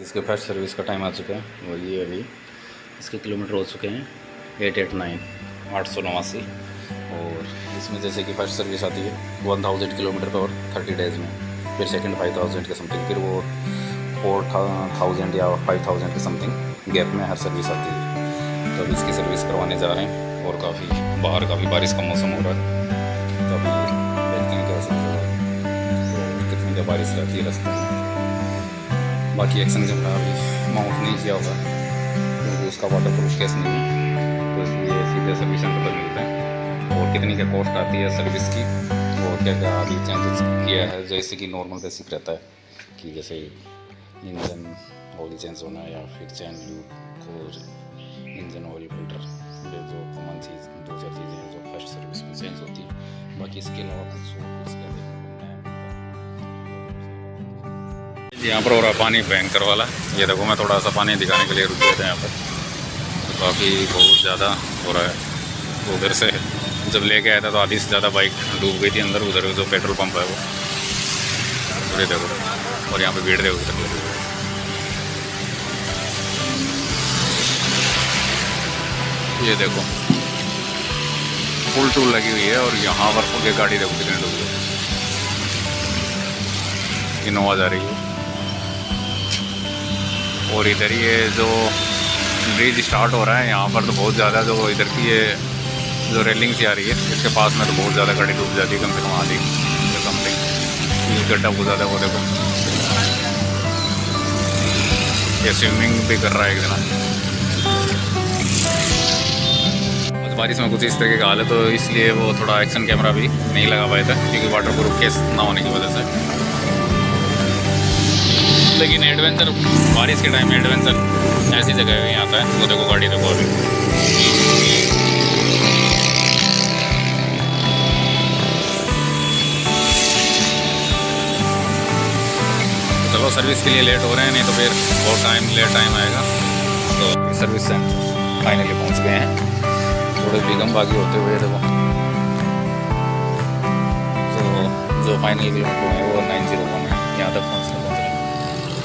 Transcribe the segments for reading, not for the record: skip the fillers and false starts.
इसके first service का time आ चुका है, वो ये अभी इसके किलोमीटर हो चुके हैं 889 889। और इसमें जैसे कि फर्स्ट सर्विस आती है 1000 किलोमीटर पर 30 डेज़ में, फिर सेकंड 5000 के समथिंग, फिर वो 4000 या 5000 के समथिंग गैप में हर सर्विस आती है। तो अभी इसकी सर्विस करवाने जा रहे हैं और बाहर काफ़ी बारिश का मौसम हो रहा है, तो अभी देखते हैं क्या सर्विस होगा और कितनी क्या बारिश रहती है रास्ते में। बाकी एक्शन कैमरा अभी माउंट नहीं किया होगा क्योंकि उसका वाटर प्रूफ केस नहीं है, तो इसलिए सीधे सर्विस सेंटर पर मिलते हैं। और कितनी क्या कॉस्ट आती है सर्विस की और क्या क्या अभी चेंजेस किया है, जैसे कि नॉर्मल बेसिक रहता है कि जैसे इंजन ऑयल चेंज होना या फिर चैन लूप और इंजन ऑयल फिल्टर, ये जो कॉमन चीज़ 2-4 चीज़ें हैं जो फर्स्ट सर्विस में चेंज होती है। बाकी इसके अलावा कुछ यहाँ पर हो रहा पानी भयंकर वाला। ये देखो, मैं थोड़ा सा पानी दिखाने के लिए रुक गए थे यहाँ पर, तो काफ़ी बहुत ज़्यादा हो रहा है। उधर से जब लेके आया था तो आधी से ज़्यादा बाइक डूब गई थी अंदर, उधर जो पेट्रोल पंप है वो। ये देखो, और यहाँ पे भीड़ देखो तक लगी। ये देखो पुल टूल लगी हुई है और यहाँ पर ये गाड़ी देखो कितनी डूब गई। इनोवा जा रही है और इधर ये जो ब्रिज स्टार्ट हो रहा है यहाँ पर तो बहुत ज़्यादा जो इधर की ये जो रेलिंग सी आ रही है इसके पास में तो बहुत ज़्यादा गाड़ी डूब जाती है, कम से कम आधी समथिंग। गड्ढा बहुत ज़्यादा वो देखो, ये स्विमिंग भी कर रहा है एक जना। बारिश में कुछ इस तरीके का हाल है, तो इसलिए वो थोड़ा एक्शन कैमरा भी नहीं लगा पाया था क्योंकि वाटर प्रूफ केस ना होने की वजह से। लेकिन एडवेंचर बारिश के टाइम में एडवेंचर ऐसी जगह में आता है। वो देखो गाड़ी देखो अभी। तो चलो सर्विस के लिए लेट हो रहे हैं, नहीं तो फिर बहुत लेट टाइम आएगा। तो सर्विस सेंटर फाइनली पहुंच गए हैं, थोड़े बिगम बागी होते हुए देखो। तो जो फाइनल किलोमीटर है वो 901 है, यहाँ तक पहुँच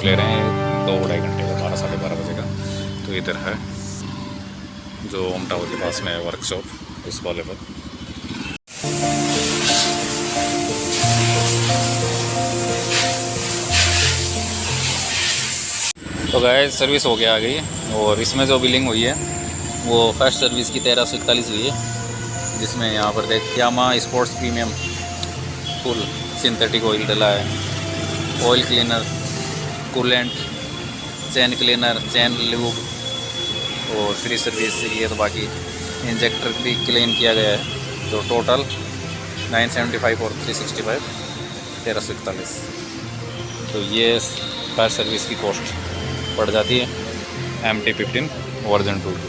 ले रहे हैं 2-2.5 घंटे का, 12-12:30 बजे का। तो इधर है जो ओम टावर के पास में है वर्कशॉप, उस वाले पर। तो गाइस सर्विस हो गया आ गई, और इसमें जो बिलिंग हुई है वो फर्स्ट सर्विस की 1341 हुई है, जिसमें यहाँ पर देख Yamaha sports premium full synthetic oil डला है, oil cleaner, coolant, chain cleaner, chain lube और फ्री सर्विस ये। तो बाकी इंजेक्टर भी क्लीन किया गया है। तो टोटल 975 और 365 1341। तो ये फर्स्ट सर्विस की कॉस्ट पड़ जाती है MT-15 वर्जन 2 की।